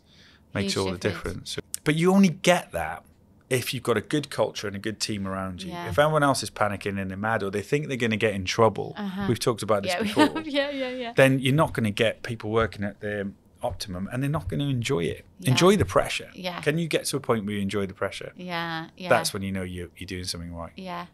all the difference. But you only get that if you've got a good culture and a good team around you. If everyone else is panicking and they're mad or they think they're going to get in trouble, we've talked about this before, then you're not going to get people working at their optimum and they're not going to enjoy it. Enjoy the pressure. Can you get to a point where you enjoy the pressure? That's when you know you're doing something right.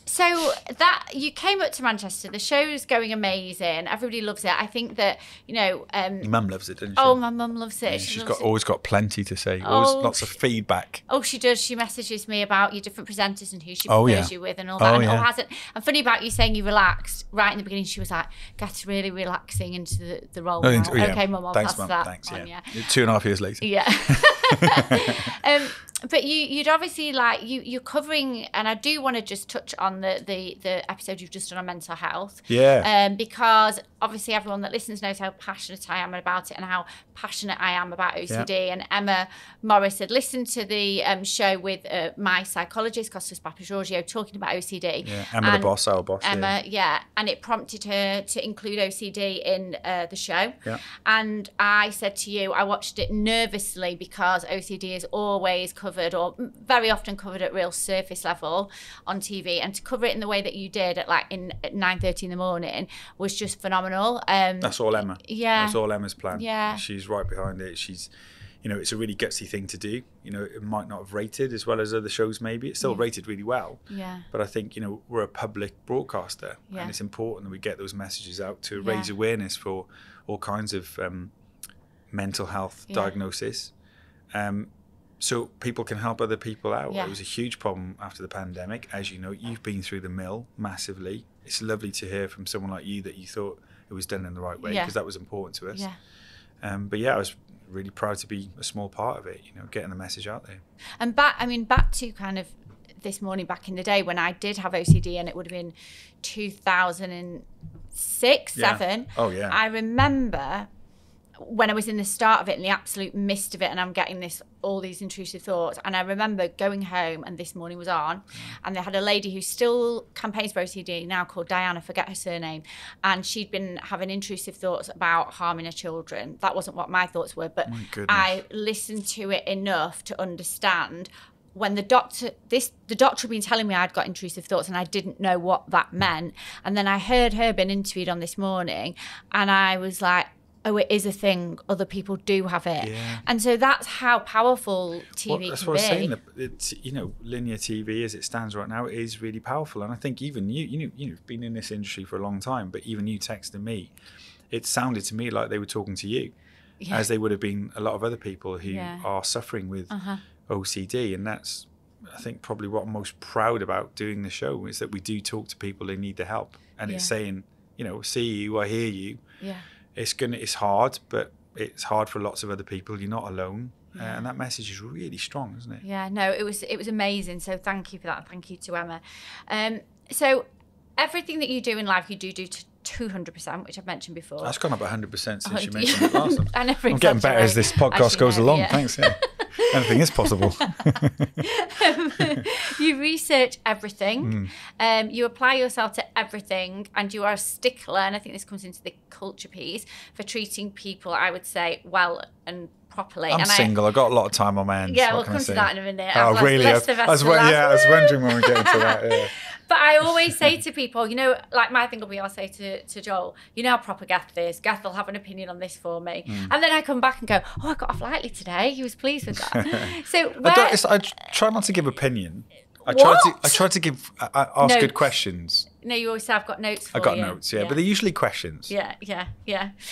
So that you came up to Manchester, the show's going amazing. Everybody loves it. I think that, you know, your mum loves it, doesn't she? Oh, my mum loves it. Yeah, she's always got plenty to say. Always lots of feedback. Oh, she does. She messages me about your different presenters and who she prefers you with and all that. And funny about you saying you relaxed right in the beginning. She was like, "Get really relaxing into the role." Oh, now. Okay, Mum, I'll pass that. Thanks, on, 2.5 years later. But you'd obviously you're covering, and I do want to just touch on the episode you've just done on mental health. Because obviously everyone that listens knows how passionate I am about it and how passionate I am about OCD. And Emma Morris had listened to the show with my psychologist, Costas Papageorgiou, talking about OCD. Emma, the boss, our boss. Emma, and it prompted her to include OCD in the show. And I said to you, I watched it nervously because OCD is always covered, or very often covered at real surface level on TV, and to cover it in the way that you did at 9:30 in the morning was just phenomenal. That's all Emma. That's all Emma's plan. She's right behind it. She's, you know, it's a really gutsy thing to do. You know, it might not have rated as well as other shows maybe. It's still rated really well. But I think, you know, we're a public broadcaster and it's important that we get those messages out to raise awareness for all kinds of mental health diagnosis. So people can help other people out. It was a huge problem after the pandemic. As you know, you've been through the mill massively. It's lovely to hear from someone like you that you thought it was done in the right way, because that was important to us. But I was really proud to be a small part of it, you know, getting the message out there. And back to kind of this morning, back in the day when I did have OCD, and it would have been 2006, 2007. I remember when I was in the start of it, in the absolute midst of it, and I'm getting all these intrusive thoughts. And I remember going home, and This Morning was on, and they had a lady who still campaigns for OCD now called Diana, forget her surname, and she'd been having intrusive thoughts about harming her children. That wasn't what my thoughts were, but I listened to it enough to understand when the doctor had been telling me I'd got intrusive thoughts and I didn't know what that meant. And then I heard her being interviewed on This Morning, and I was like, oh, it is a thing. Other people do have it. And so that's how powerful TV that's can what be. I was saying. It's, you know, linear TV as it stands right now is really powerful. And I think even you've been in this industry for a long time, but even you texting me, it sounded to me like they were talking to you, as they would have been a lot of other people who are suffering with OCD. And that's, I think, probably what I'm most proud about doing the show, is that we do talk to people who need the help. And it's saying, you know, see you, I hear you. it's hard, but it's hard for lots of other people. You're not alone. And that message is really strong, isn't it? Yeah, no, it was amazing. So thank you for that. Thank you to Emma. So everything that you do in life, you do to 200%, which I've mentioned before. That's gone up 100% since you mentioned it last time. I'm getting better as this podcast goes along. Thanks. Yeah. Anything is possible. You research everything. You apply yourself to everything, and you are a stickler, and I think this comes into the culture piece, for treating people, I would say, well and properly. I'm single. I've got a lot of time on my hands. Yeah, we'll come to that in a minute. Oh, really? I was wondering when we get into that. Yeah. But I always say to people, like my thing will be, I'll say to Joel, how proper Geth is. Geth will have an opinion on this for me. And then I come back and go, I got off lightly today. He was pleased with that. So I try not to give opinion. I try to ask good questions. No, you always say I've got notes for you. I've got notes, yeah, but they're usually questions. Yeah.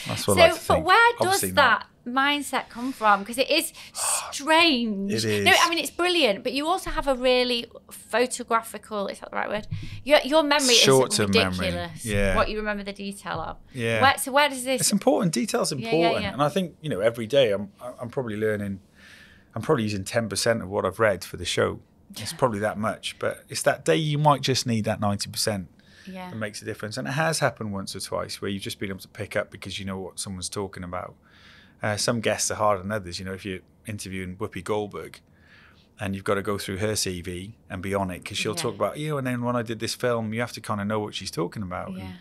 That's what I like to think. But where does that mindset come from? Because it is strange. It is. No, I mean, it's brilliant, but you also have a really photographical, is that the right word? Your memory is ridiculous. Memory. Yeah. What you remember the detail of. Yeah. Where does this... It's important. Detail's important. Yeah. And I think, every day I'm probably learning, I'm probably using 10% of what I've read for the show. It's probably that much, but it's that day you might just need that 90%. Yeah. It makes a difference. And it has happened once or twice where you've just been able to pick up because you know what someone's talking about. Some guests are harder than others. If you're interviewing Whoopi Goldberg and you've got to go through her CV and be on it because she'll talk about you. And then when I did this film, you have to kind of know what she's talking about. Yeah.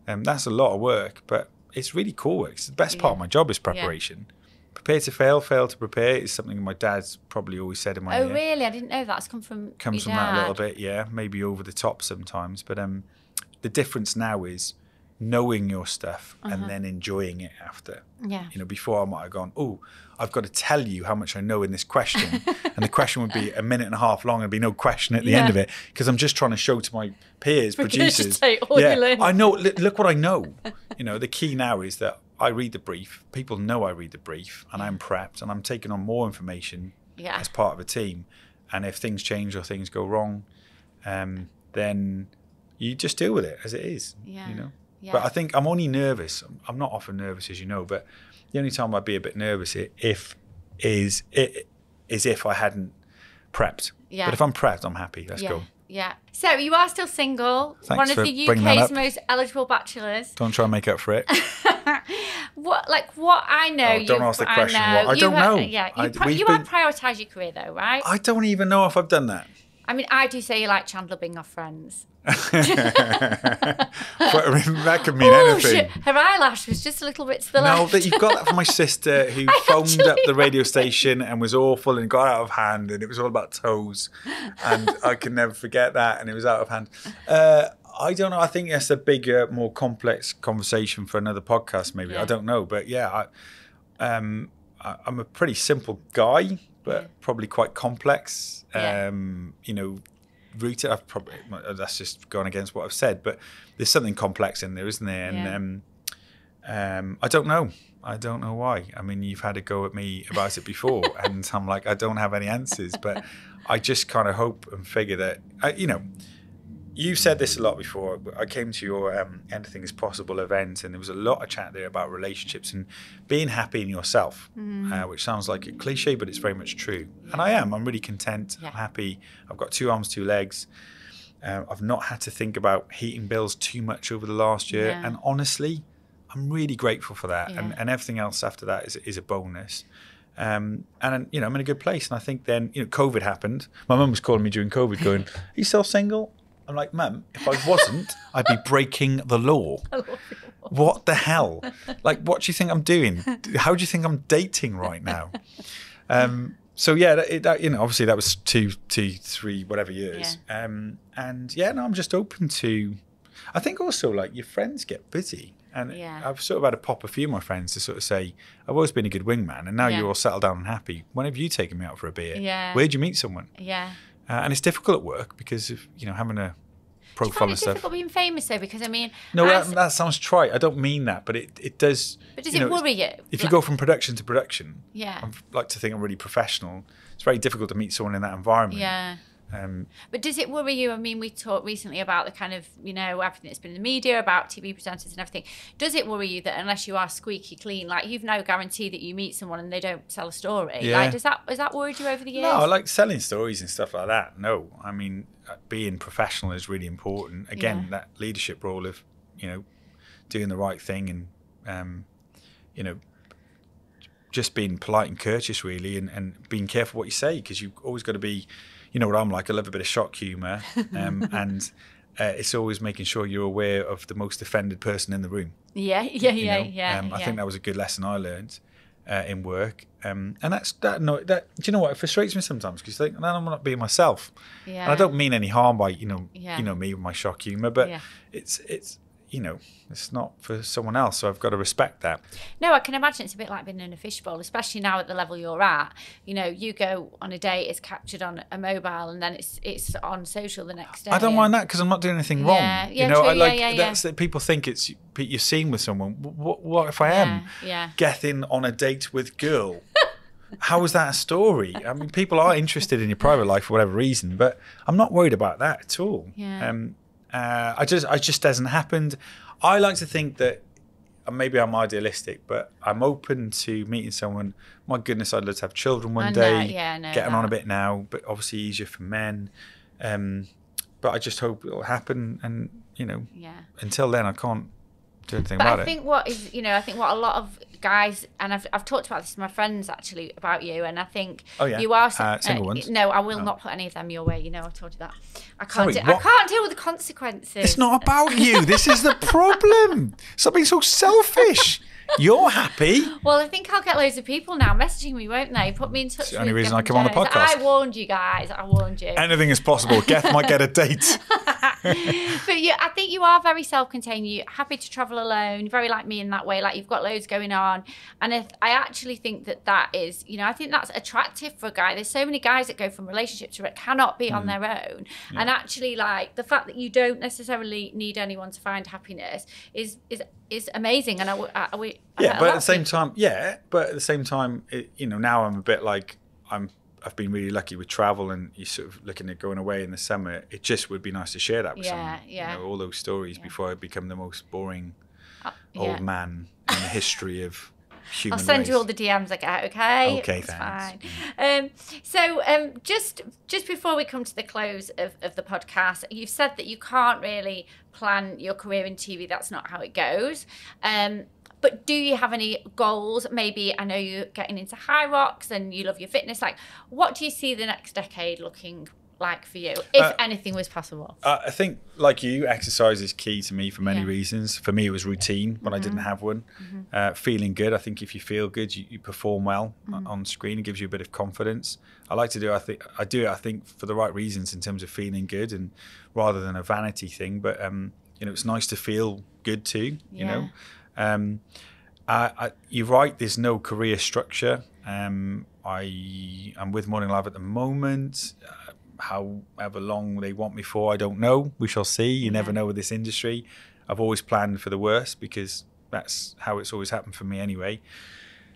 And that's a lot of work, but it's really cool work. It's the best part of my job is preparation. Yeah. Prepare to fail to prepare is something my dad's probably always said in my ear. Oh, really? I didn't know that's come from Comes from that a little bit, yeah. Maybe over the top sometimes. But the difference now is knowing your stuff and then enjoying it after. Yeah. Before I might have gone, I've got to tell you how much I know in this question. And the question would be a minute and a half long and be no question at the end of it because I'm just trying to show to my peers, producers. I know, look what I know. The key now is that I read the brief. People know I read the brief and I'm prepped and I'm taking on more information as part of a team. And if things change or things go wrong, then you just deal with it as it is, Yeah. But I think I'm only nervous. I'm not often nervous, as you know, but the only time I'd be a bit nervous is if I hadn't prepped. Yeah. But if I'm prepped, I'm happy. Let's go. Yeah. So you are still single. Thanks one of for the UK's most eligible bachelors. Don't try and make up for it. What I know. Don't ask the question. I don't know. Yeah. You have prioritised your career though, right? I don't even know if I've done that. I mean, I do say you like Chandler Bing off Friends. But, that could mean anything. Her eyelash was just a little bit to the left. No, you've got that from my sister who phoned up the radio station and was awful and got out of hand and it was all about toes. And I can never forget that and it was out of hand. I don't know. I think that's a bigger, more complex conversation for another podcast maybe. I don't know. But I'm a pretty simple guy, but probably quite complex. Rooted. That's just going against what I've said, but there's something complex in there, isn't there? And I don't know. I don't know why. I mean, you've had a go at me about it before, and I'm like, I don't have any answers, but I just kind of hope and figure that, you've said this a lot before. I came to your Anything is Possible event, and there was a lot of chat there about relationships and being happy in yourself, which sounds like a cliche, but it's very much true. And I am. I'm really content. I'm happy. I've got 2 arms, 2 legs. I've not had to think about heating bills too much over the last year. Yeah. And honestly, I'm really grateful for that. Yeah. And everything else after that is a bonus. And I'm in a good place. And I think then, COVID happened. My mum was calling me during COVID going, are you still single? I'm like, Mum, if I wasn't, I'd be breaking the law. What the hell? Like, what do you think I'm doing? How do you think I'm dating right now? So yeah, obviously that was 2, 3, whatever years. Yeah. I'm just open to. I think also like your friends get busy, and I've sort of had to pop a few of my friends to sort of say, I've always been a good wingman, and now you're all settled down and happy. When have you taken me out for a beer? Yeah. Where'd you meet someone? Yeah. And it's difficult at work because of having a profile and stuff. It's difficult being famous though, because I mean, no, that sounds trite. I don't mean that, but it does. But does it worry you? If you go from production to production, I like to think I'm really professional. It's very difficult to meet someone in that environment. Yeah. But does it worry you? I mean, we talked recently about the kind of, everything that's been in the media about TV presenters and everything. Does it worry you that unless you are squeaky clean, like you've no guarantee that you meet someone and they don't sell a story? Yeah. Like, has that worried you over the years? No, I like selling stories and stuff like that. No, I mean, being professional is really important. Again, that leadership role of, doing the right thing and, just being polite and courteous, really, and being careful what you say, because you've always got to be, you know what I'm like, I love a bit of shock humour, and it's always making sure you're aware of the most offended person in the room. Yeah. I think that was a good lesson I learned in work, and that. Do you know what? It frustrates me sometimes because you think, no, I'm not being myself, and I don't mean any harm by me with my shock humour, but it's it's not for someone else, so I've got to respect that. No, I can imagine it's a bit like being in a fishbowl, especially now at the level you're at. You go on a date, it's captured on a mobile, and then it's on social the next day. I don't mind that because I'm not doing anything wrong. True, that's that people think it's you're seeing with someone. What if I am Gethin on a date with girl? How is that a story? I mean, people are interested in your private life for whatever reason, but I'm not worried about that at all. I just hasn't happened. I like to think that maybe I'm idealistic, but I'm open to meeting someone. My goodness, I'd love to have children one day. Getting on a bit now, but obviously easier for men. But I just hope it'll happen, and until then, I can't do anything about it. I think what a lot of guys, and I've talked about this with my friends actually about you, and I think you are single ones. No, I will not put any of them your way. I've told you that. I Sorry, can't deal with the consequences. It's not about you. This is the problem. Stop being so selfish. You're happy. Well, I think I'll get loads of people now messaging me, won't they? Put me in touch with the only reason Gethin I come on the Jones. podcast. I warned you guys. I warned you. Anything is possible. Geth might get a date. But I think you are very self-contained. You're happy to travel alone. You're very like me in that way. Like you've got loads going on. And I actually think that is, I think that's attractive for a guy. There's so many guys that go from relationship to cannot be on their own. Yeah. And actually, like the fact that you don't necessarily need anyone to find happiness is amazing. And but at the same time, now I'm a bit like I've been really lucky with travel, and you're sort of looking at going away in the summer. It just would be nice to share that with someone. All those stories before I become the most boring old man in the history of human race. I'll send you all the DMs I get, okay? Okay, it's thanks. Fine. So just before we come to the close of the podcast, you've said that you can't really plan your career in TV. That's not how it goes. But do you have any goals? Maybe I know you're getting into high rocks and you love your fitness. Like, what do you see the next decade looking like for you, if anything was possible? I think, like you, exercise is key to me for many reasons. For me, it was routine when I didn't have one. Feeling good. I think if you feel good, you perform well on screen. It gives you a bit of confidence. I like to do it. I think for the right reasons in terms of feeling good, and rather than a vanity thing. But it's nice to feel good too. You're right. There's no career structure. I'm with Morning Live at the moment. However long they want me for, I don't know. We shall see. You never know with this industry. I've always planned for the worst because that's how it's always happened for me anyway.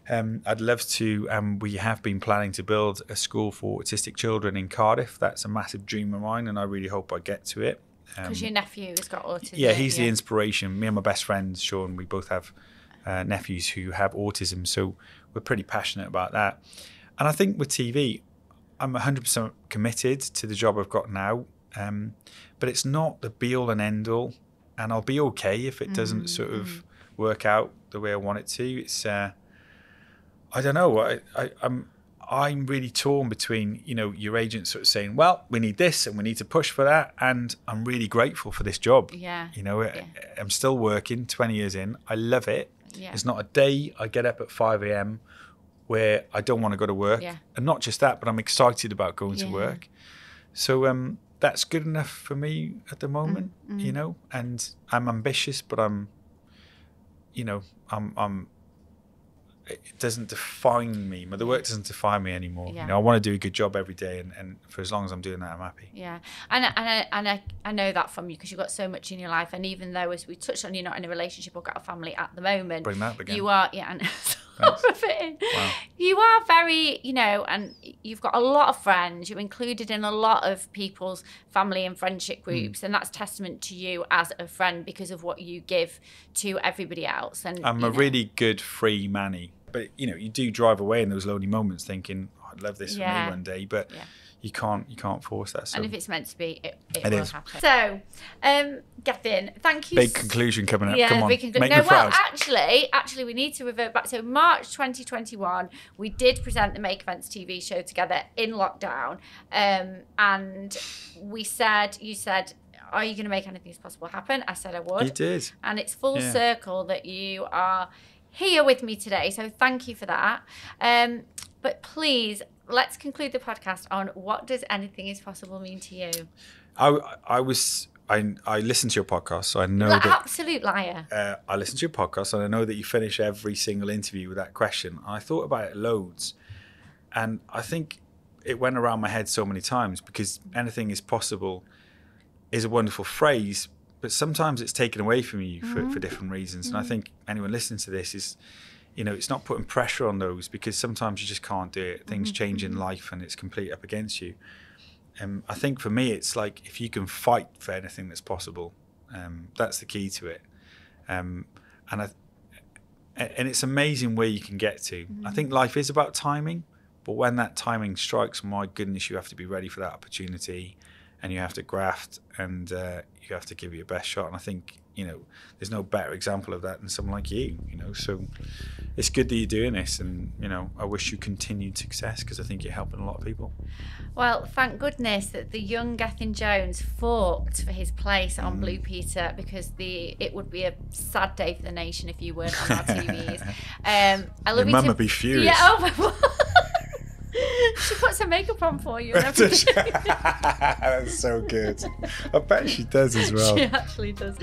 I'd love to, we have been planning to build a school for autistic children in Cardiff. That's a massive dream of mine, and I really hope I get to it. Because your nephew has got autism. Yeah, he's the inspiration. Me and my best friend, Sean, we both have nephews who have autism, so we're pretty passionate about that. And I think with TV, I'm 100% committed to the job I've got now, but it's not the be-all and end-all, and I'll be okay if it doesn't sort of work out the way I want it to. It's, I don't know, I'm really torn between, your agent sort of saying, well, we need this and we need to push for that, and I'm really grateful for this job. I'm still working 20 years in. I love it. It's not a day I get up at 5 a.m. where I don't want to go to work. And not just that, but I'm excited about going to work. So that's good enough for me at the moment, and I'm ambitious, but I'm it doesn't define me. The work doesn't define me anymore. I want to do a good job every day, and for as long as I'm doing that, I'm happy. And I know that from you because you've got so much in your life, and even though, as we touched on, you're not in a relationship or got a family at the moment. Bring that up again. You are, Fitting. Wow. You are very, and you've got a lot of friends. You're included in a lot of people's family and friendship groups, and that's testament to you as a friend because of what you give to everybody else. And I'm a really good free manny, but you do drive away in those lonely moments thinking, oh, I'd love this for me one day, but you can't force that. So. And if it's meant to be, it will is. happen. So, Gethin, thank you. Big conclusion coming up. Yeah, Come on, big make me proud. actually, we need to revert back. So March 2021, we did present the Make Events TV show together in lockdown, and you said, are you going to make Anything Is Possible happen? I said I would. You did. And it's full circle that you are here with me today. So thank you for that. But please, let's conclude the podcast on what does Anything Is Possible mean to you? I listened to your podcast, so I know that... Absolute liar. I listened to your podcast, and I know that you finish every single interview with that question. I thought about it loads, and I think it went around my head so many times because anything is possible is a wonderful phrase, but sometimes it's taken away from you for different reasons. And I think anyone listening to this is... it's not putting pressure on those because sometimes you just can't do it. Things change in life and it's completely up against you. I think for me, it's like if you can fight for anything that's possible, that's the key to it. And it's amazing where you can get to. I think life is about timing, but when that timing strikes, my goodness, you have to be ready for that opportunity and you have to graft and you have to give it your best shot. And I think, there's no better example of that than someone like you, so it's good that you're doing this and, I wish you continued success because I think you're helping a lot of people. Well, thank goodness that the young Gethin Jones fought for his place on Blue Peter because it would be a sad day for the nation if you weren't on our TVs. I love Your mum would be furious. Yeah, oh my God. She puts her makeup on for you and everything. That's so good. I bet she does as well. She actually does.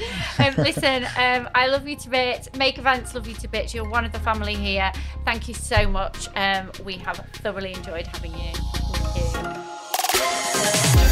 Listen, I love you to bits. Make Events love you to bits. You're one of the family here. Thank you so much. We have thoroughly enjoyed having you. Thank you.